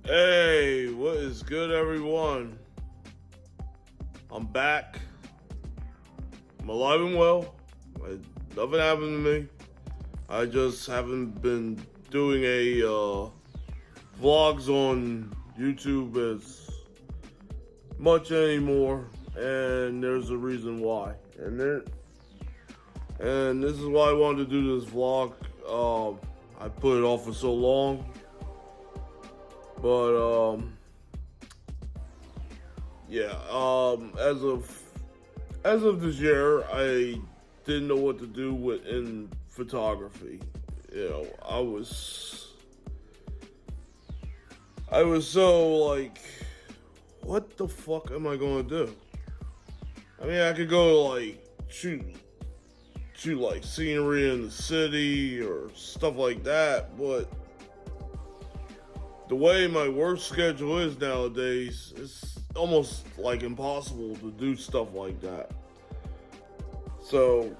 Hey, what is good, everyone? I'm back. I'm alive and well. Nothing happened to me. I just haven't been doing vlogs on YouTube as much anymore, and there's a reason why. And this is why I wanted to do this vlog. I put it off for so long, but yeah. As of this year, I didn't know what to do in photography. I was so like, what the fuck am I gonna do? I mean, I could go like shoot like scenery in the city or stuff like that, but the way my work schedule is nowadays, it's almost like impossible to do stuff like that. So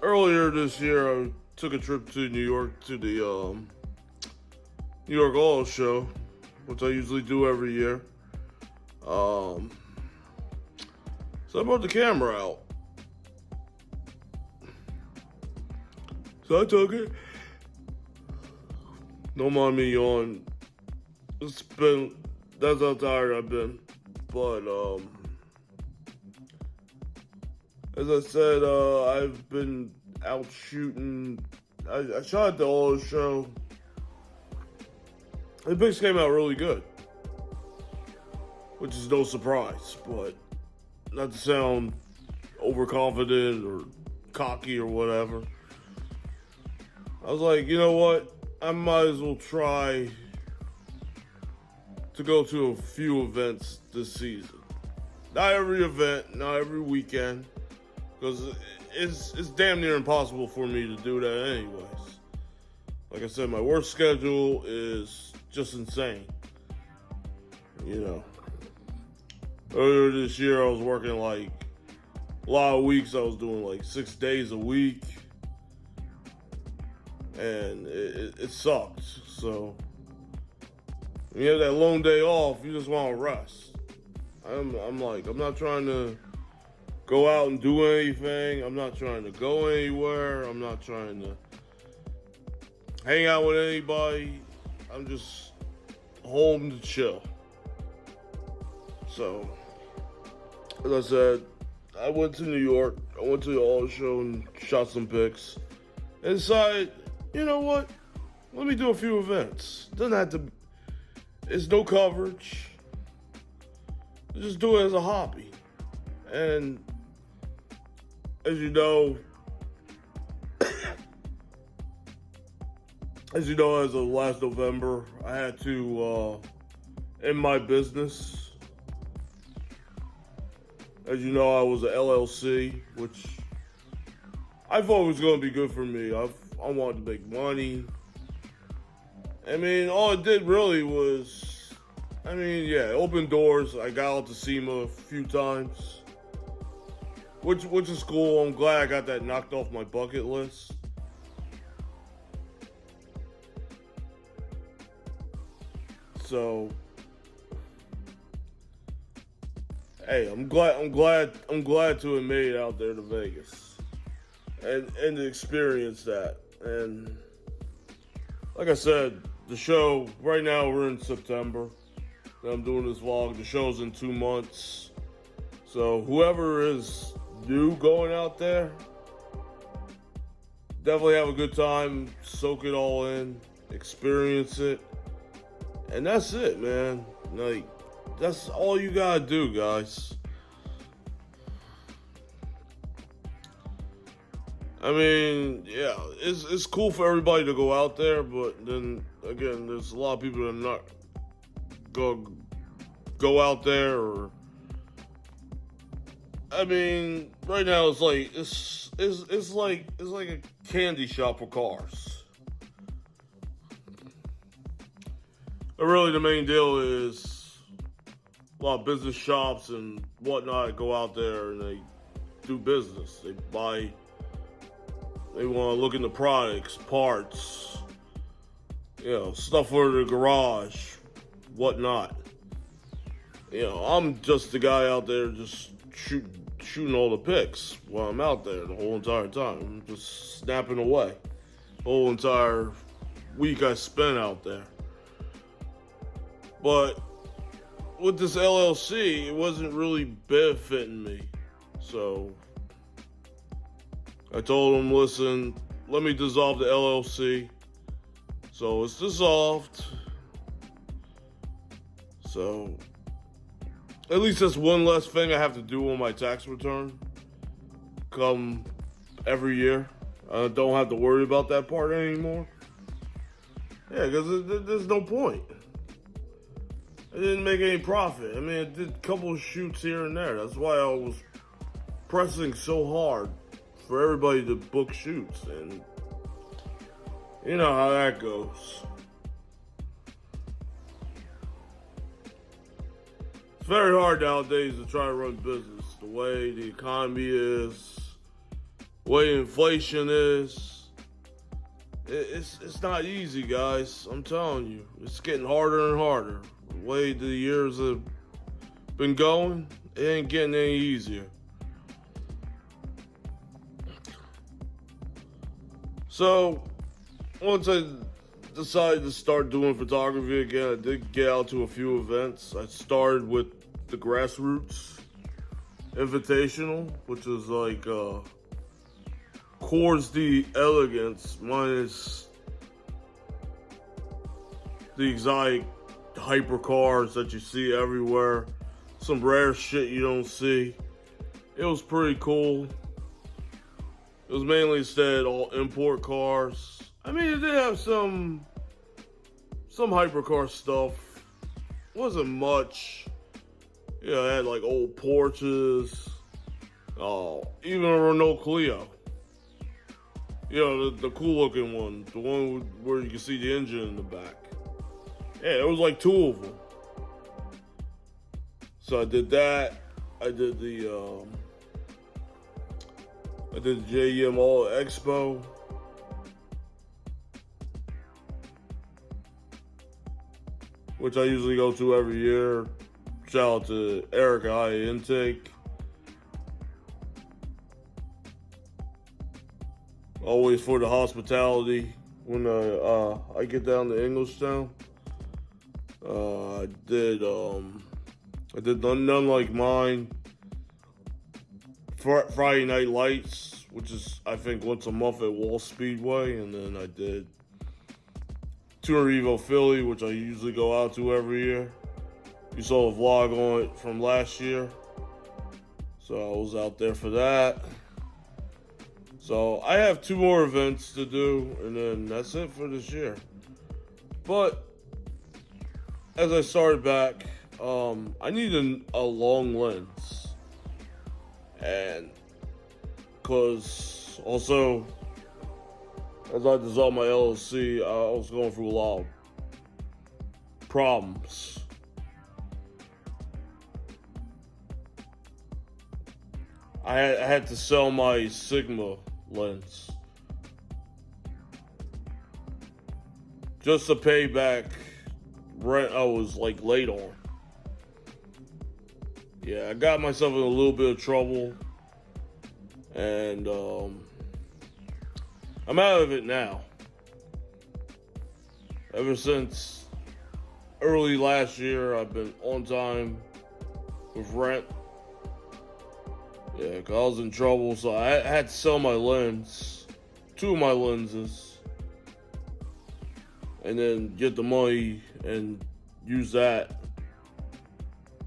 earlier this year, I took a trip to New York to the New York Auto Show, which I usually do every year. So I brought the camera out. So I took it. Don't mind me yawning. That's how tired I've been. But as I said, I've been out shooting. I shot at the auto show. The pics came out really good, which is no surprise. But not to sound overconfident or cocky or whatever, I was like, you know what? I might as well try to go to a few events this season. Not every event, not every weekend, because it's damn near impossible for me to do that anyways. Like I said, my work schedule is just insane. Earlier this year I was working like a lot of weeks. I was doing like 6 days a week, and it sucked. So when you have that long day off, you just want to rest. I'm not trying to go out and do anything. I'm not trying to go anywhere. I'm not trying to hang out with anybody. I'm just home to chill. So, as I said, I went to New York. I went to the auto show and shot some pics. And decided, you know what? Let me do a few events. Doesn't have to. It's no coverage. Just do it as a hobby. And as you know, as of last November, I had to end my business. As you know, I was an LLC, which I thought was going to be good for me. I wanted to make money. I mean, all it did really was, open doors. I got out to SEMA a few times, which is cool. I'm glad I got that knocked off my bucket list. So, hey, I'm glad to have made it out there to Vegas and to experience that. And like I said, the show right now, we're in September. I'm doing this vlog. The show's in 2 months. So whoever is new going out there, definitely have a good time, soak it all in, experience it. And that's it, man. Like, that's all you gotta do, guys. I mean, yeah, it's cool for everybody to go out there, but then again, there's a lot of people that are not go out there. Or, I mean, right now it's like a candy shop for cars. But really, the main deal is a lot of business shops and whatnot go out there and they do business. They want to look into products, parts, stuff for the garage, whatnot. I'm just the guy out there just shooting all the pics while I'm out there the whole entire time. I'm just snapping away. The whole entire week I spent out there. But with this LLC, it wasn't really benefiting me. So I told him, listen, let me dissolve the LLC. So it's dissolved. So at least that's one less thing I have to do on my tax return come every year. I don't have to worry about that part anymore. Yeah, because there's no point. I didn't make any profit. I mean, I did a couple of shoots here and there. That's why I was pressing so hard for everybody to book shoots. And you know how that goes. It's very hard nowadays to try to run business. The way the economy is, the way inflation is. It's not easy, guys. I'm telling you. It's getting harder and harder. The way the years have been going, it ain't getting any easier. So, once I decided to start doing photography again, I did get out to a few events. I started with the Grassroots Invitational, which is like Coors the Elegance minus the exotic hypercars that you see everywhere. Some rare shit you don't see. It was pretty cool. It was mainly instead all import cars. I mean, it did have some hypercar stuff. Wasn't much. It had like old Porsches. Even a Renault Clio. The cool looking one. The one where you can see the engine in the back. Yeah, there was like two of them. So I did that. I did the JEM All Expo. Which I usually go to every year. Shout out to Eric I Intake. Always for the hospitality when I get down to Englishtown. I did None Like Mine. Friday Night Lights, which is I think once a month at Wall Speedway, and then I did Tour Evo Philly, which I usually go out to every year. You saw a vlog on it from last year. So I was out there for that. So I have 2 more events to do, and then that's it for this year. But as I started back, I need a long lens. And because also, as I dissolved my LLC, I was going through a lot of problems. I had to sell my Sigma lens just to pay back rent I was like late on. Yeah, I got myself in a little bit of trouble, and I'm out of it now. Ever since early last year, I've been on time with rent. Yeah, 'cause I was in trouble, so I had to sell my lens, 2 of my lenses, and then get the money and use that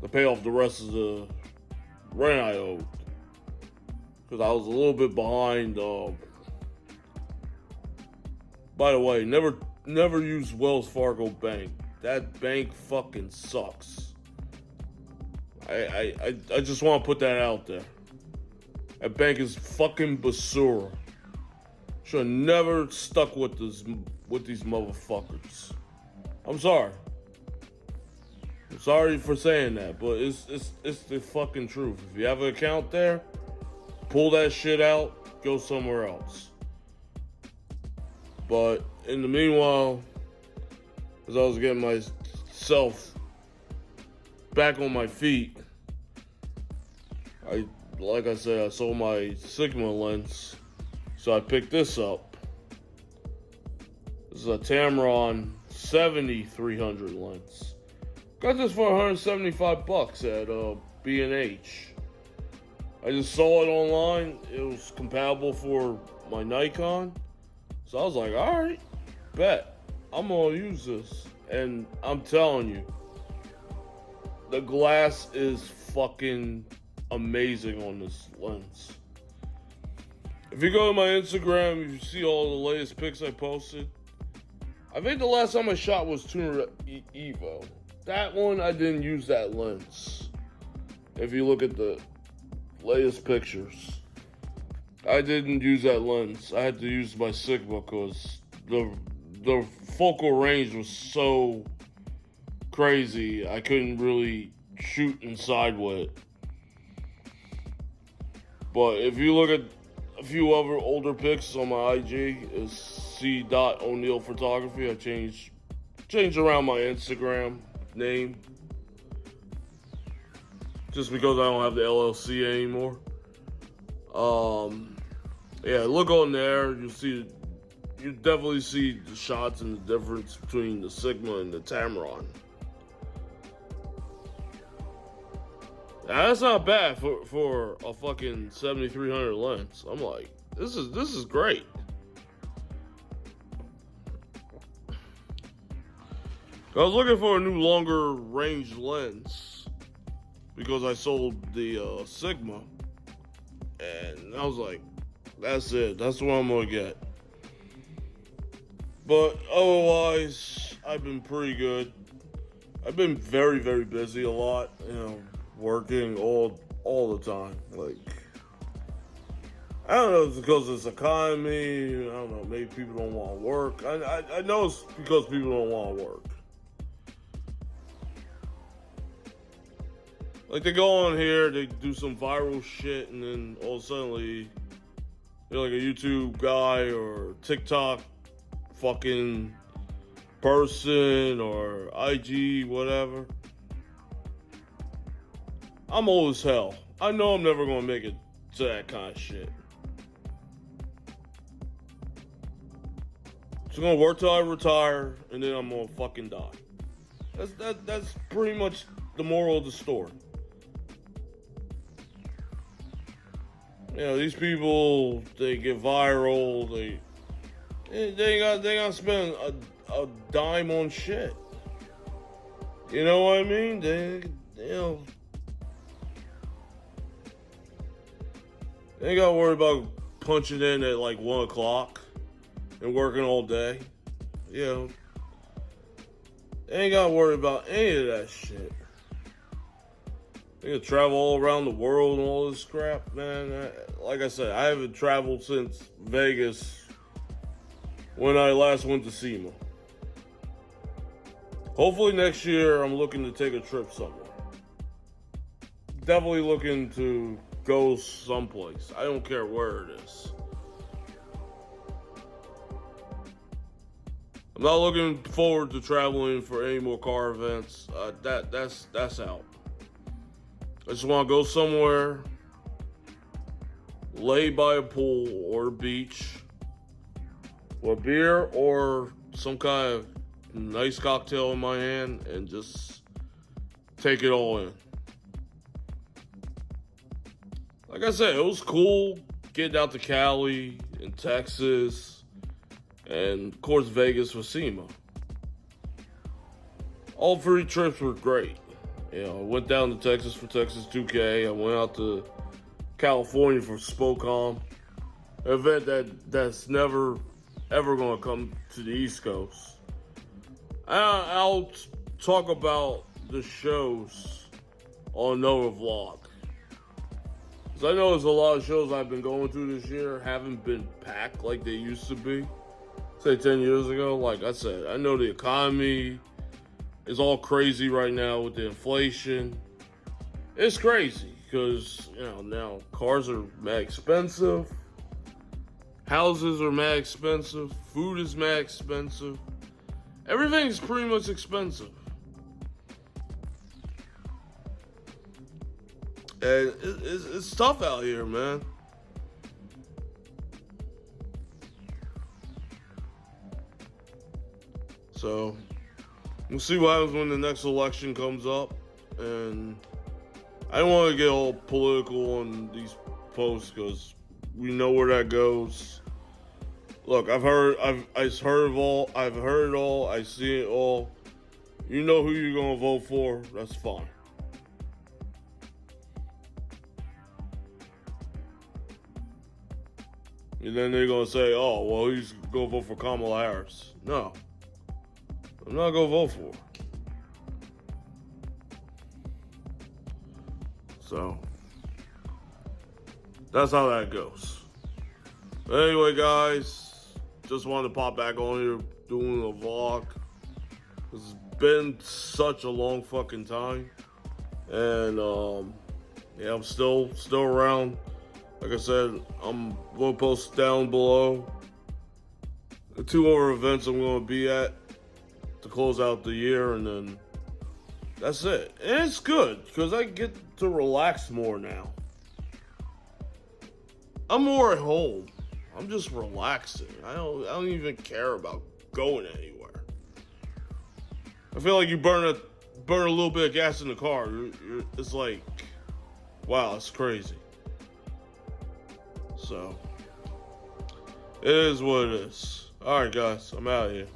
to pay off the rest of the rent I owed. Because I was a little bit behind. By the way, never use Wells Fargo Bank. That bank fucking sucks. I just want to put that out there. That bank is fucking basura. Should have never stuck with these motherfuckers. I'm sorry. I'm sorry for saying that, but it's the fucking truth. If you have an account there, pull that shit out, go somewhere else. But in the meanwhile, as I was getting myself back on my feet, like I said, I sold my Sigma lens, so I picked this up. This is a Tamron 70-300 lens. Got this for $175 at B&H. I just saw it online. It was compatible for my Nikon, so I was like, all right, bet I'm gonna use this. And I'm telling you, the glass is fucking amazing on this lens. If you go to my Instagram, you see all the latest pics I posted. I think the last time I shot was Tuner Evo. That one, I didn't use that lens. If you look at the latest pictures, I didn't use that lens. I had to use my Sigma because the focal range was so crazy, I couldn't really shoot inside with it. But if you look at a few other older pics on my IG, it's C.O'Neill Photography. I changed around my Instagram name just because I don't have the LLC anymore. Yeah, look on there. You definitely see the shots and the difference between the Sigma and the Tamron. Now, that's not bad for a fucking 7300 lens. I'm like, this is great. I was looking for a new longer range lens because I sold the Sigma, and I was like, that's it. That's what I'm gonna get. But otherwise, I've been pretty good. I've been very, very busy a lot, working all the time. Like, I don't know if it's because it's economy. I don't know, maybe people don't want to work. I know it's because people don't want to work. Like, they go on here, they do some viral shit, and then all of a sudden, they're like a YouTube guy or TikTok fucking person or IG, whatever. I'm old as hell. I know I'm never gonna make it to that kind of shit. So I'm gonna work till I retire, and then I'm gonna fucking die. That's pretty much the moral of the story. These people, they get viral, they ain't got to spend a dime on shit. You know what I mean? They ain't got to worry about punching in at like 1 o'clock and working all day. They ain't got to worry about any of that shit. They can travel all around the world and all this crap, man. Like I said, I haven't traveled since Vegas when I last went to SEMA. Hopefully next year I'm looking to take a trip somewhere. Definitely looking to go someplace. I don't care where it is. I'm not looking forward to traveling for any more car events. That's out. I just want to go somewhere, lay by a pool or a beach, with a beer or some kind of nice cocktail in my hand, and just take it all in. Like I said, it was cool getting out to Cali and Texas, and of course Vegas for SEMA. All 3 trips were great. I went down to Texas for Texas 2K. I went out to California for Spokon, an event that's never ever going to come to the East Coast. I'll talk about the shows on another vlog. Because I know there's a lot of shows I've been going to this year haven't been packed like they used to be, say 10 years ago. Like I said, I know the economy is all crazy right now with the inflation. It's crazy because, now cars are mad expensive. Houses are mad expensive. Food is mad expensive. Everything's pretty much expensive. And it's tough out here, man. So we'll see what happens when the next election comes up. And I don't want to get all political on these posts because we know where that goes. Look, I've heard it all. I see it all. You know who you're gonna vote for. That's fine. And then they're gonna say, "Oh, well, he's gonna vote for Kamala Harris." No, I'm not gonna vote for her. So that's how that goes. But anyway, guys, just wanted to pop back on here doing a vlog. It's been such a long fucking time, and yeah, I'm still around. Like I said, I'm gonna post down below the 2 other events I'm gonna be at to close out the year, and then that's it. And it's good because I get to relax more now. I'm more at home. I'm just relaxing. I don't even care about going anywhere. I feel like you burn a little bit of gas in the car. It's like, wow, it's crazy. So it is what it is. All right, guys, I'm out of here.